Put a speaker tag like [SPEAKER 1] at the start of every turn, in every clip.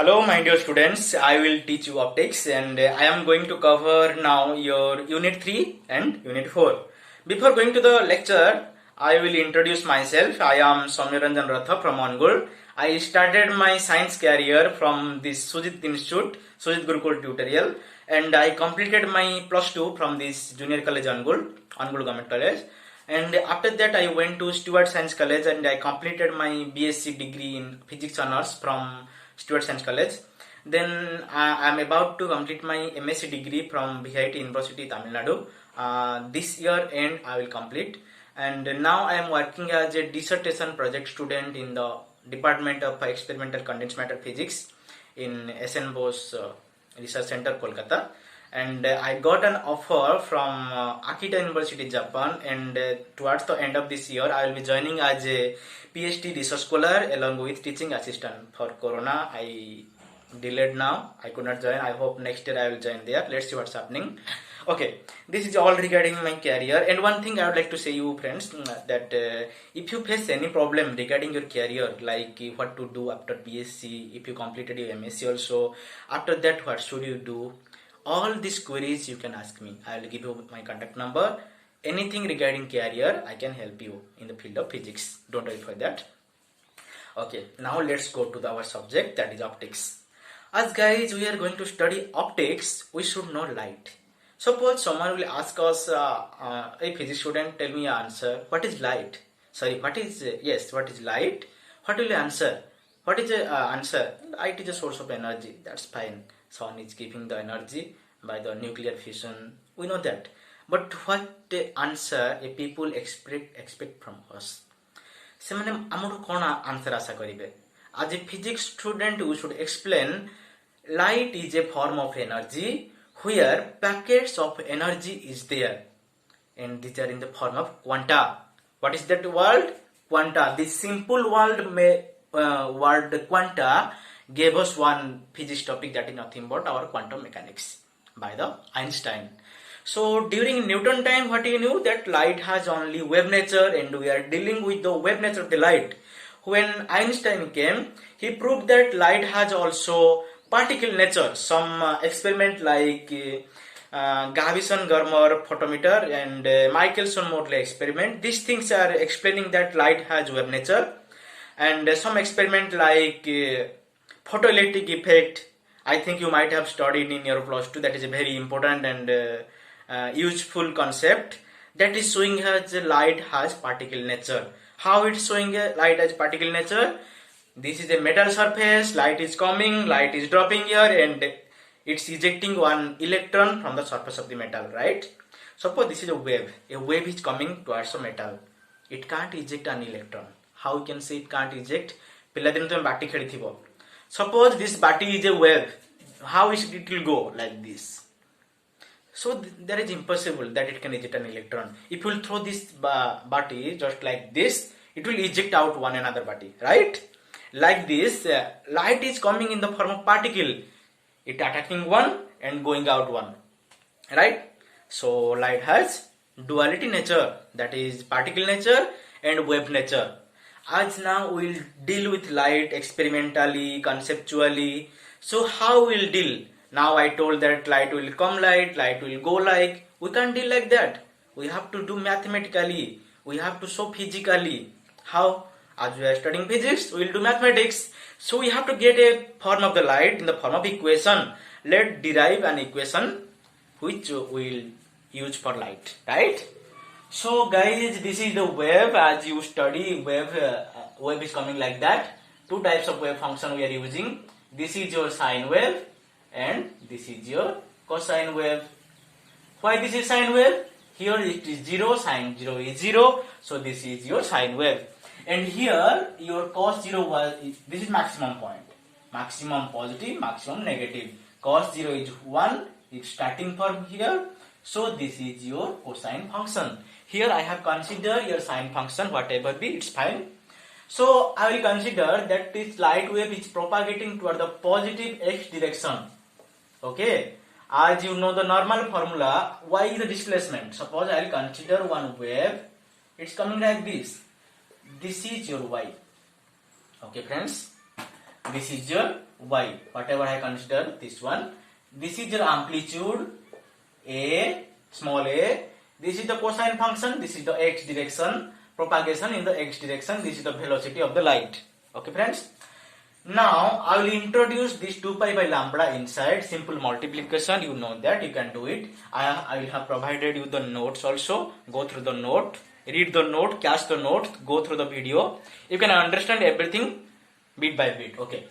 [SPEAKER 1] Hello, my dear students. I will teach you optics, and I am going to cover now your Unit 3 and Unit 4. Before going to the lecture, I will introduce myself. I am Soumyaranjan Ratha from Angul. I started my science career from this Sujit Institute, Sujit Gurukul Tutorial, and I completed my plus 2 from this Junior College Angul Government College. And after that, I went to Stuart Science College and I completed my BSc degree in Physics Honours from Stuart Science College. Then I am about to complete my MSc degree from VIT University, Tamil Nadu. This year end I will complete. And now I am working as a dissertation project student in the Department of Experimental Condensed Matter Physics in SN Bose Research Center, Kolkata. And I got an offer from Akita University, Japan, and towards the end of this year I will be joining as a PhD research scholar along with teaching assistant. For Corona I delayed now, I could not join. I hope next year I will join there. Let's see what's happening. Okay, this is all regarding my career. And one thing I would like to say you friends, that if you face any problem regarding your career, like what to do after BSc, if you completed your MSc also, after that what should you do, all these queries you can ask me. I will give you my contact number. Anything regarding career, I can help you in the field of physics. Don't worry for that. Okay, now let's go to our subject, that is optics. As guys, we are going to study optics, we should know light. Suppose someone will ask us, a physics student, tell me an answer. What is light? Sorry, what is light? What will you answer? What is the answer? Light is a source of energy. That's fine. Sun is giving the energy by the nuclear fission. We know that. But what answer a people expect from us? ସେମାନେ ଆମଠୁ କ'ଣ answer ଆଶା କରିବେ? As a physics student, we should explain light is a form of energy where packets of energy is there. And these are in the form of quanta. What is that word? Quanta. This simple word quanta gave us one physics topic, that is nothing but our quantum mechanics by the Einstein. So during Newton time, what he knew, that light has only wave nature and we are dealing with the wave nature of the light. When Einstein came, he proved that light has also particle nature. Some experiment like Gavison-Germer photometer and Michelson-Morley experiment, these things are explaining that light has wave nature. And some experiment like photoelectric effect, I think you might have studied in your plus 2. That is a very important and useful concept, that is showing us light has particle nature. How it's showing light as particle nature? This is a metal surface, light is coming, light is dropping here, and it's ejecting one electron from the surface of the metal, right? Suppose this is a wave is coming towards the metal. It can't eject an electron. How you can say it can't eject? ପିଲାଦିନ ତମେ ବାଟି ଖେଳିଥିବ. Suppose this bati is a wave. How it will go? Like this. So that is impossible that it can eject an electron. If you will throw this bati just like this, it will eject out one another bati, right? Like this, light is coming in the form of particle. It attacking one and going out one, right? So light has duality nature, that is particle nature and wave nature. As now we will deal with light experimentally, conceptually. So how we will deal? Now I told that light will come light will go like. We can't deal like that. We have to do mathematically. We have to show physically. How? As we are studying physics, we will do mathematics. So we have to get a form of the light in the form of equation. Let's derive an equation which we will use for light, right? So guys, this is the wave. As you study wave is coming like that. Two types of wave function we are using. This is your sine wave and this is your cosine wave. Why this is sine wave? Here it is 0, sine 0 is 0. So this is your sine wave. And here your cos 0 this is maximum point. Maximum positive, maximum negative. Cos 0 is 1. It's starting from here. So this is your cosine function. Here I have considered your sine function, whatever be, it's fine. So I will consider that this light wave is propagating toward the positive x direction. Okay. As you know the normal formula, y is the displacement. Suppose I will consider one wave. It's coming like this. This is your y. Okay friends. This is your y. Whatever I consider this one. This is your amplitude a, small a. This is the cosine function. This is the x direction. Propagation in the x direction. This is the velocity of the light. Okay, friends. Now I will introduce this 2 pi by lambda inside simple multiplication. You know that you can do it. I will have provided you the notes also. Go through the note, read the note, catch the note, go through the video. You can understand everything bit by bit. Okay.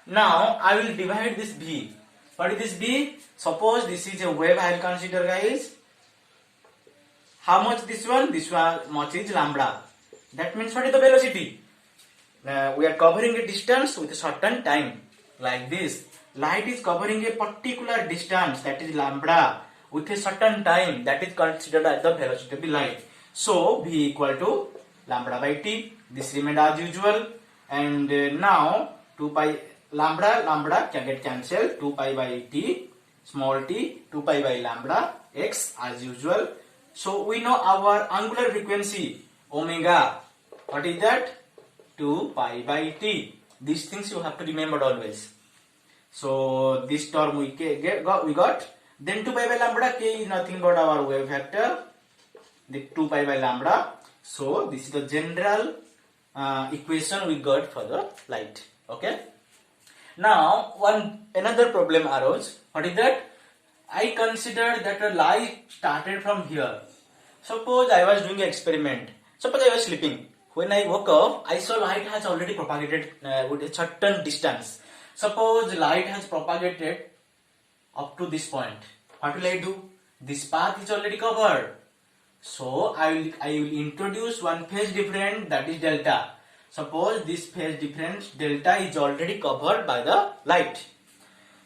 [SPEAKER 1] Now I will divide this b. What is this b? Suppose this is a wave I will consider, guys. How much this one? This one much is lambda. That means what is the velocity? We are covering a distance with a certain time, like this. Light is covering a particular distance, that is lambda, with a certain time, that is considered as the velocity of the light. So v equal to lambda by t. This remained as usual. And now 2 pi lambda can get cancelled. 2 pi by t, small t, 2 pi by lambda x as usual. So we know our angular frequency omega. What is that? 2 pi by t. These things you have to remember always. So this term we got. Then 2 pi by lambda, k is nothing but our wave vector. The 2 pi by lambda. So this is the general equation we got for the light. Okay. Now another problem arose. What is that? I considered that a light started from here. Suppose I was doing an experiment. Suppose I was sleeping. When I woke up, I saw light has already propagated with a certain distance. Suppose light has propagated up to this point. What will I do? This path is already covered. So I will introduce one phase difference, that is delta. Suppose this phase difference delta is already covered by the light.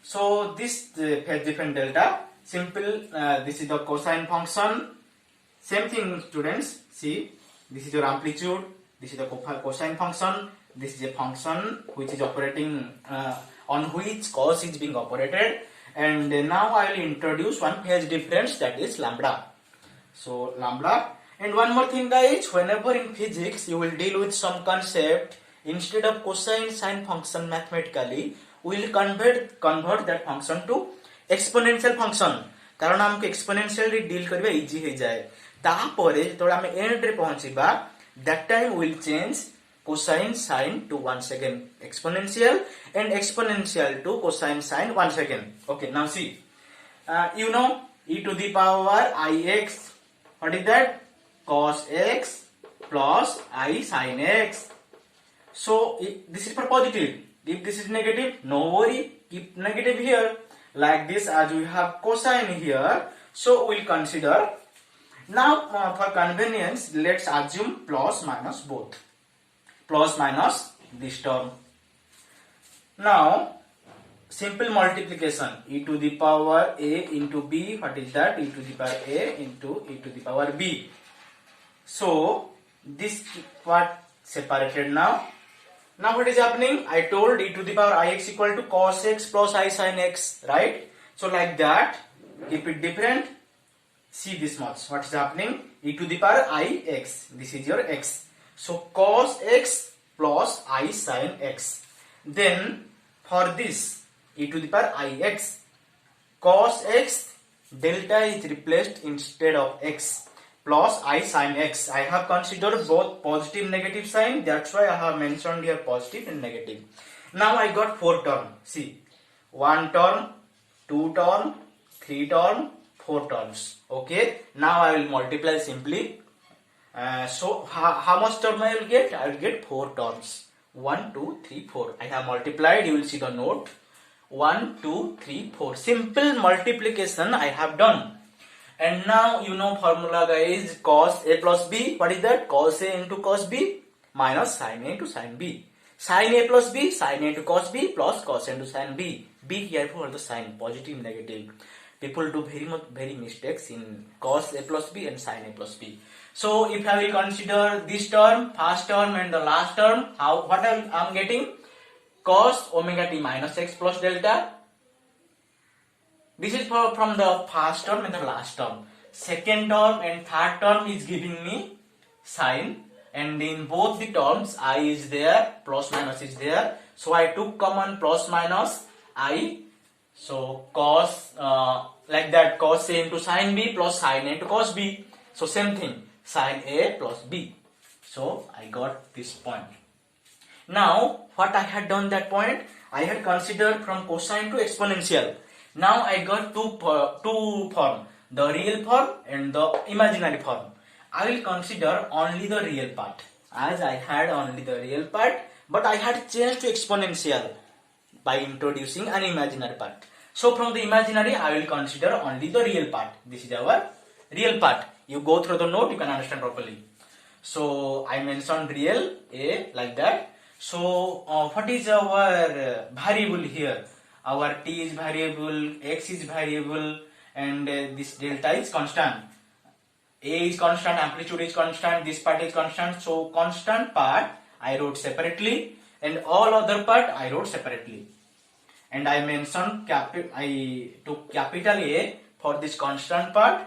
[SPEAKER 1] So this phase difference delta, simple, this is the cosine function. Same thing, students. See, this is your amplitude. This is the cosine function. This is a function which is operating on which cos is being operated. And now I will introduce one phase difference, that is lambda. So lambda. And one more thing, guys. Whenever in physics you will deal with some concept, instead of cosine sine function mathematically, we will convert that function to exponential function. कारण हमको exponentially deal करबे easy हो जाए. तापरे थोड़ा हम end रे पहुंचीबा. That time we will change cosine sine to once again exponential and exponential to cosine sine once again. Okay, now see. You know e to the power ix. What is that? Cos x plus I sin x. So this is for positive. If this is negative, no worry, keep negative here. Like this, as we have cosine here, so we'll consider. Now for convenience, let's assume plus minus both. Plus minus this term. Now simple multiplication, e to the power a into b. What is that? E to the power a into e to the power b. So this part separated now. Now what is happening? I told e to the power ix equal to cos x plus I sin x, right? So like that, keep it different. See this much. What is happening? E to the power ix. This is your x. So cos x plus I sin x. Then for this e to the power ix, cos x delta is replaced instead of x. Plus I sin x. I have considered both positive negative sign. That's why I have mentioned here positive and negative. Now I got 4 terms. See, 1 term, 2 term, 3 term, 4 terms. Okay. Now I will multiply simply. So how much term I will get? I will get 4 terms. 1, 2, 3, 4. I have multiplied. You will see the note. 1, 2, 3, 4. Simple multiplication I have done. And now you know formula, guys. Cos a plus b. What is that? Cos a into cos b minus sin a into sin b. Sin a plus b, sin a into cos b plus cos a into sin b. Be careful for the sign, positive, negative. People do very mistakes in cos a plus b and sin a plus b. So if I will consider this term, first term and the last term, what I am getting? Cos omega t minus x plus delta. This is from the first term and the last term. Second term and third term is giving me sine, and in both the terms I is there, plus minus is there. So I took common plus minus I. So cos like that, cos A into sin B plus sin A into cos B. So same thing, sin A plus B. So I got this point. Now what I had done that point, I had considered from cosine to exponential. Now I got two form, the real form and the imaginary form. I will consider only the real part, as I had only the real part, but I had changed to exponential by introducing an imaginary part. So from the imaginary I will consider only the real part. This is our real part. You go through the note, you can understand properly. So I mentioned real A like that. So what is our variable here? Our t is variable, x is variable, and this delta is constant. A is constant, amplitude is constant, this part is constant. So constant part I wrote separately and all other part I wrote separately. And I mentioned I took capital A for this constant part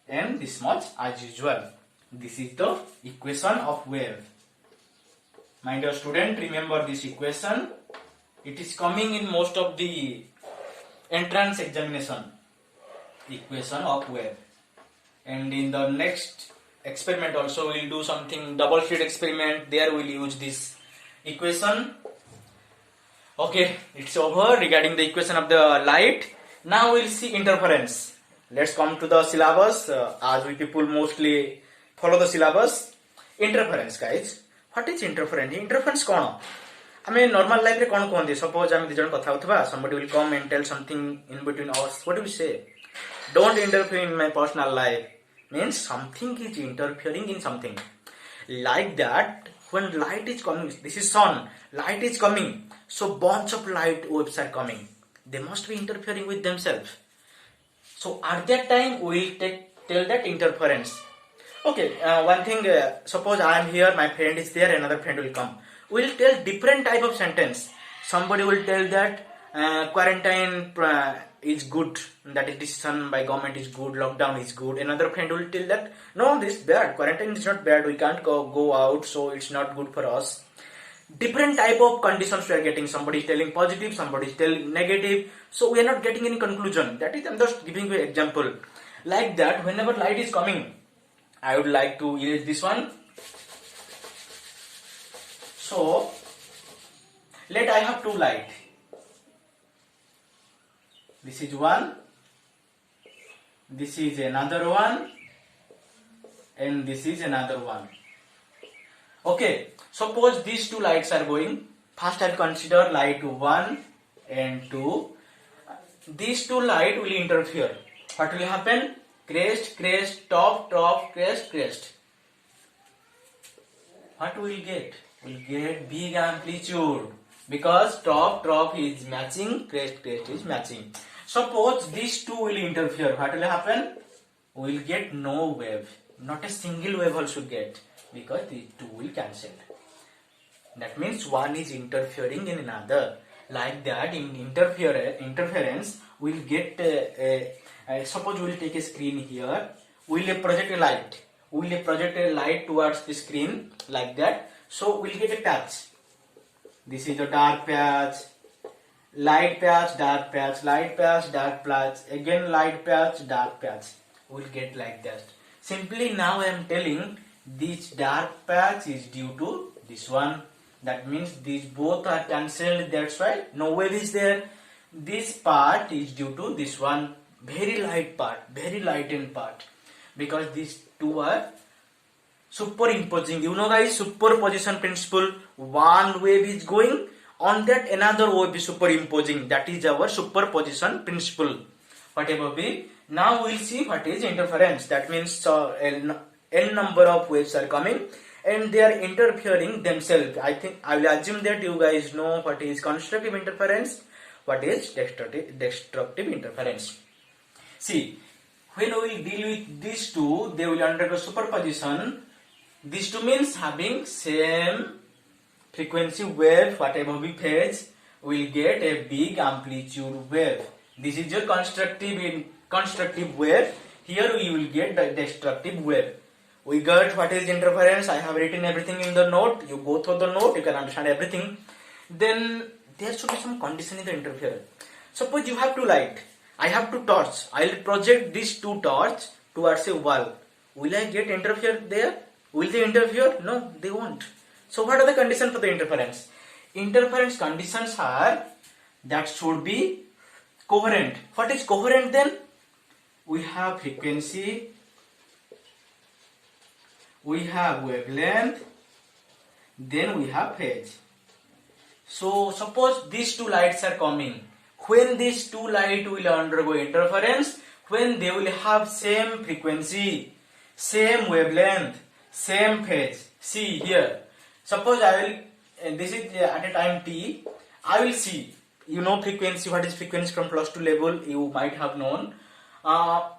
[SPEAKER 1] and this much as usual. This is the equation of wave. My dear student, remember this equation. It is coming in most of the entrance examination. Equation of wave. And in the next experiment also we will do something double slit experiment. There we will use this equation. Okay, it's over regarding the equation of the light. Now we will see interference. Let's come to the syllabus. As we people mostly follow the syllabus. Interference, guys. What is interference? Interference कौन? I mean normal life रे कौन कहते? Suppose हम दो जन कथा होता, somebody will come and tell something in between us. What do we say? Don't interfere in my personal life. Means something is interfering in something. Like that, when light is coming, this is sun. Light is coming. So bunch of light waves are coming. They must be interfering with themselves. So at that time we will tell that interference. Okay, one thing, suppose I am here, my friend is there, another friend will come. We will tell different type of sentence. Somebody will tell that quarantine is good, that is decision by government is good, lockdown is good. Another friend will tell that no, this is bad, quarantine is not bad, we can't go out, so it's not good for us. Different type of conditions we are getting. Somebody is telling positive, somebody is telling negative, so we are not getting any conclusion. That is, I'm just giving you an example. Like that, whenever light is coming, I would like to erase this one. So let I have two light. This is one, this is another one, and this is another one. Okay, suppose these two lights are going. First I'll consider light 1 and 2. These two light will interfere. What will happen? Crest, crest, top, top, crest, crest. What will get? We'll get big amplitude because top, top is matching, crest, crest is matching. Suppose these two will interfere. What will happen? We will get no wave. Not a single wave also get because these two will cancel. That means one is interfering in another. Like that, in interference, we'll get. Suppose we will take a screen here. We will project a light. We will project a light towards the screen like that. So we'll get a patch. This is a dark patch, light patch, dark patch, light patch, dark patch, again light patch, dark patch. We'll get like that. Simply now I am telling this dark patch is due to this one. That means these both are cancelled. That's why no wave is there. This part is due to this one. Very light part, very lightened part. Because these two are superimposing. You know guys, superposition principle. One wave is going, on that another wave is superimposing. That is our superposition principle. Whatever be. Now we will see what is interference. That means n number of waves are coming and they are interfering themselves. I think I will assume that you guys know what is constructive interference, what is destructive interference. See, when we will deal with these two, they will undergo superposition. These two means having same frequency wave, whatever we phase, we will get a big amplitude wave. This is your constructive wave. Here we will get the destructive wave. We got what is interference. I have written everything in the note. You go through the note, you can understand everything. then there should be some condition in the interferer. Suppose you have two light, I have two torch, I will project these two torch towards a wall. Will I get interfere there? Will they interfere? No, they won't. So what are the conditions for the interference? Interference conditions are that should be coherent. What is coherent then? We have frequency, we have wavelength, then we have phase. So suppose these two lights are coming. When these two lights will undergo interference, when they will have same frequency, same wavelength, same phase. See here. Suppose I will, this is at a time t, I will see, you know frequency, what is frequency from plus 2 level, you might have known. I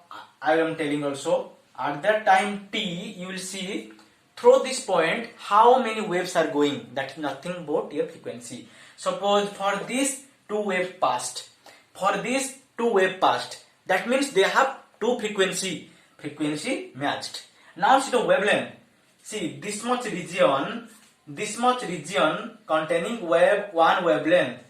[SPEAKER 1] am telling also, at that time t, you will see through this point how many waves are going. That is nothing but your frequency. Suppose for this two waves passed, for this two waves passed, that means they have two frequency matched. Now see the wavelength. See this much region containing one wavelength.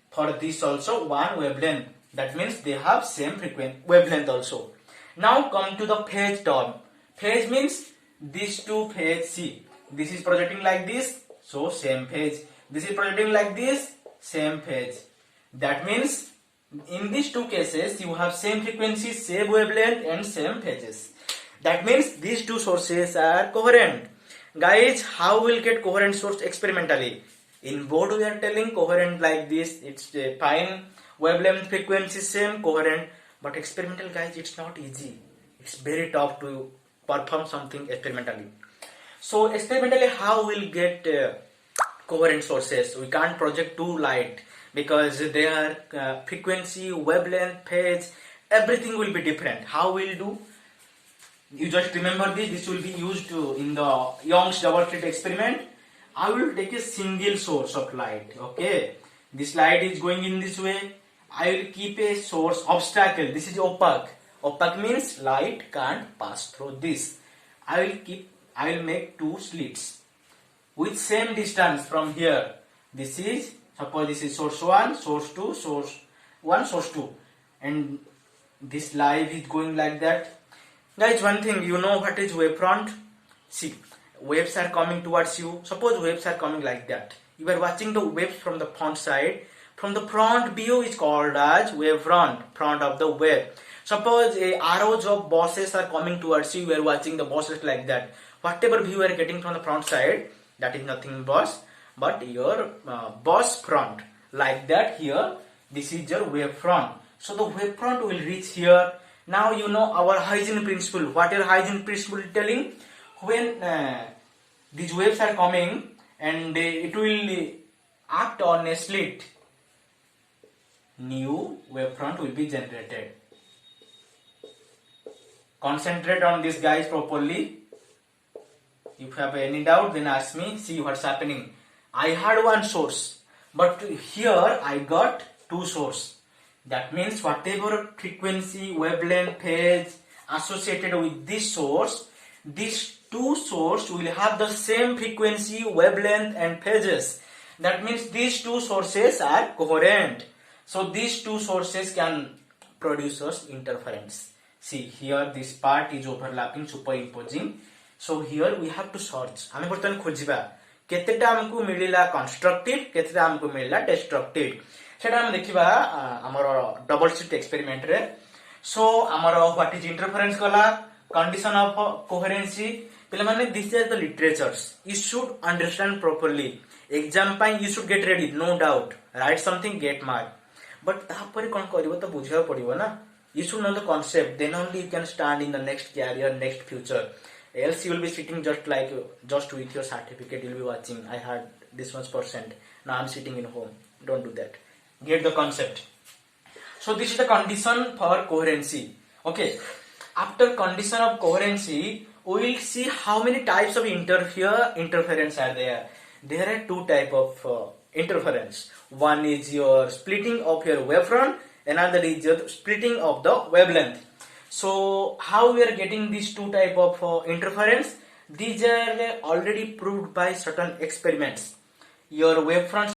[SPEAKER 1] For this also one wavelength. That means they have same wavelength also. Now come to the phase term. Phase means these two phase. See, this is projecting like this, so same phase. This is projecting like this, same phase. That means in these two cases you have same frequency, same wavelength and same phases. That means these two sources are coherent. Guys, how will get coherent source experimentally? In board we are telling coherent like this, it's fine, wavelength, frequency same, coherent. But experimental guys, it's not easy. It's very tough to perform something experimentally. So experimentally how we'll get coherent sources? We can't project two light because their frequency, wavelength, phase, everything will be different. How we'll do? You just remember this will be used in the Young's double slit experiment. I will take a single source of light. Okay, this light is going in this way. I will keep a source obstacle. This is opaque. Opaque means light can't pass through this. I will make two slits with same distance from here. This is, suppose this is source 1, source 2, source 1, source 2, and this light is going like that. Guys, one thing, you know what is wavefront? See, waves are coming towards you. Suppose waves are coming like that. You are watching the waves from the front side. From the front view is called as wavefront, front of the wave. Suppose arrows of buses are coming towards you. You are watching the buses like that. Whatever view you are getting from the front side, that is nothing but your bus front. Like that here, this is your wavefront. So the wavefront will reach here. Now you know our hygiene principle. What is hygiene principle telling? When these waves are coming and it will act on a slit, new wavefront will be generated. Concentrate on this guys properly. If you have any doubt, then ask me. See what's happening. I had one source, but here I got two sources. That means whatever frequency, wavelength, phase associated with this source, these two sources will have the same frequency, wavelength and phases. That means these two sources are coherent. So these two sources can produce us interference. See here this part is overlapping, superimposing. So here we have to search. आमे बर्तन खोजिबा केतेटा हमकु मिलिला constructive, केतेटा हमकु मिलिला destructive. सेटा हम देखिबा हमर double slit experiment रे. So हमर what is interference कला, condition of coherency. पिला माने this is the literatures. You should understand properly. Exam पाई you should get ready, no doubt. Write something, get mark. But तापर कोन करिवो त बुझिया पड़िवो ना. You should know the concept, then only you can stand in the next career, next future. Else you will be sitting just with your certificate, you will be watching, I had this much %, now I am sitting in home. Don't do that. Get the concept. So this is the condition for coherency. Okay. After condition of coherency, we will see how many types of interference are there. There are two types of interference. One is your splitting of your wavefront, another is your splitting of the wavelength. So how we are getting these two type of interference? These are already proved by certain experiments. Your wavefront